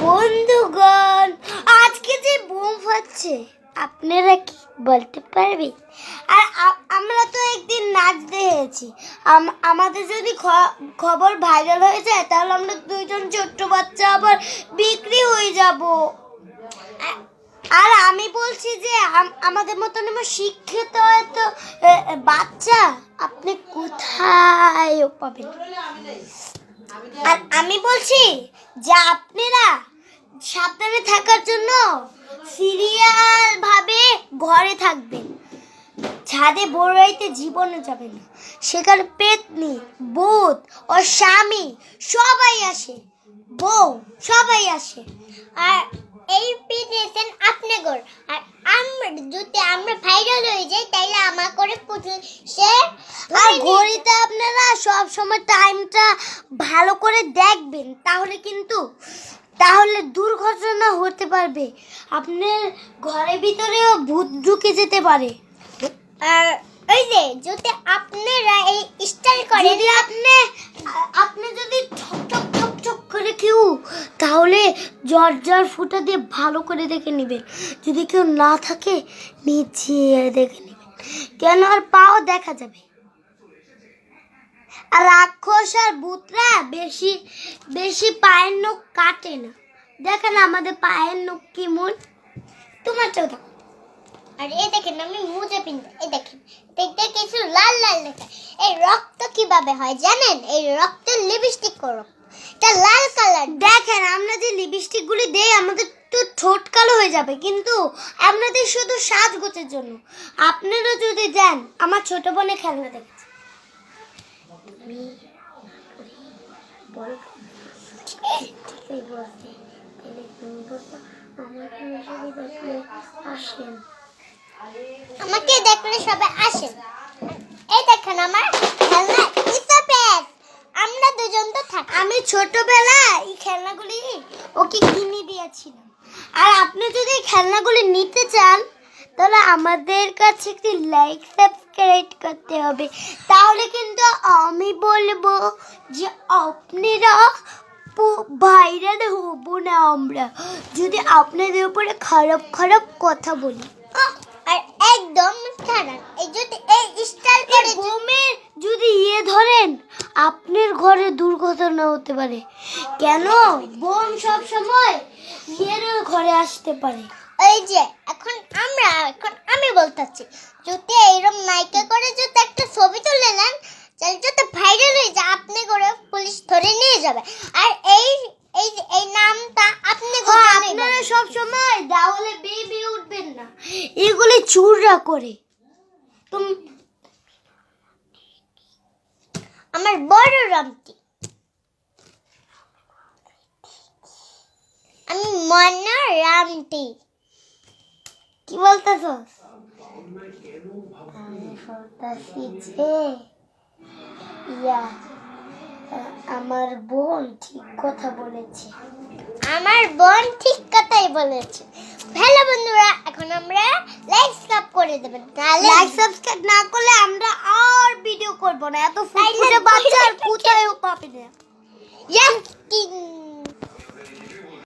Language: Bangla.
বন্ধুগণ, আজকে যে বোম ফাটছে আপনারা কি বলতে পারবেন? আর আমরা তো একদিন নাচ দেখেছি। আমাদের যদি খবর ভাইরাল হয়ে যায় তাহলে আমরা দুইজন ছোট্ট বাচ্চা আবার বিক্রি হয়ে যাব। আর আমি বলছি যে আমাদের মতন শিক্ষিত হয়তো বাচ্চা আপনি কোথায় পাবেন? আর আমি বলছি যে আপনারা সাবধানে থাকার জন্য সিরিয়াল ভাবে ঘরে থাকবেন। ছাদে বড় রাইতে জীবনে যাবেন না, সেখানে পেতনি, ভূত ও স্বামী সবাই আসে, বউ সবাই আসে। আর এই পিডিএসএন আপনি গর। আর আমরা ভাইরাল হয়ে যাই তাইলে আমার করে পুলিশে। আর ঘড়িতে আপনারা সব সময় টাইমটা ভালো করে দেখবেন, তাহলে দুর্ঘটনা হতে পারবে। আপনার ঘরের ভিতরেও ভূত ঢুকে যেতে পারে। আর ওই যে যদি আপনারা এই স্টাইল করেন, যদি আপনি যদি ঠক ঠক ঠক ঠক করে কেউ, তাহলে জর্জার ফুটা দিয়ে ভালো করে দেখে নেবেন। যদি কেউ না থাকে নিচে দেখে নেবেন, কেন আর পাও দেখা যাবে। আর রাক্ষস আর ভূতরা বেশি বেশি পায়ের নখ কাটে না। দেখেন আমাদের পায়ের নখ কেমন, তোমার চোখ দেখো। আর এই দেখেন আমি মোজা পিনতে, এই দেখেন দেখতে কিছু লাল লাল লেখা। এই রক্ত কিভাবে হয় জানেন? এই রক্ত লিপস্টিক করো, এটা লাল কালার। দেখেন আমরা যে লিপস্টিক গুলি দেই আমাদের তো ঠোঁট কালো হয়ে যাবে, কিন্তু আপনাদের শুধু সাজগোজের জন্য। আপনারা যদি দেন, আমার ছোট বোনের খেলনা দেখেছে, আসেন আমাকে দেখলে সবাই আসেন। এই দেখেন আমার খেলনা ইসপেস। আমরা দুজন তো থাকি। আমি ছোটবেলায় এই খেলনাগুলি ওকে কিনে দিয়েছিলাম। আর আপনি যদি এই খেলনাগুলি নিতে চান তাহলে আমাদের কাছে একটি লাইক সাবস্ক্রাইব করতে হবে। তাহলে কিন্তু আমি বলবো যে আপনারা ভাইরাল হব না আমরা, যদি আপনাদের উপরে খারাপ খারাপ কথা বলি। আর একদম খারাপ এই যদি এই স্টাইল করে বোমের যদি ধরেন আপনার ঘরে দুর্ঘটনা হতে পারে। কেন? বোম সব সময় ঘরে আসতে পারে। এই যে এখন আমি বলতেছি, যদি এইরকম নায়িকা করে যদি একটা ছবি তুলে নেন তাহলে যদি ভাইরাল হয়ে যায় আপনি করে পুলিশ ধরে নিয়ে যাবে। আর এই নামটা আপনি আপনারা সব সময় দেওয়ালে বেবি উঠবেন না, এগুলি চুররা করে। আমার বড় রামটি, আমি মনা রামটি। কি বলতেছ? আমার বোন ঠিক কথা বলেছে। আমার বোন ঠিক কথাই বলেছে। হ্যালো বন্ধুরা, এখন আমরা লাইক সাবস্ক্রাইব করে দেবেন। তাহলে লাইক সাবস্ক্রাইব না করলে আমরা আর ভিডিও করব না। এত ফুটফুটে বাচ্চা আর কোথায়ও পাবে না।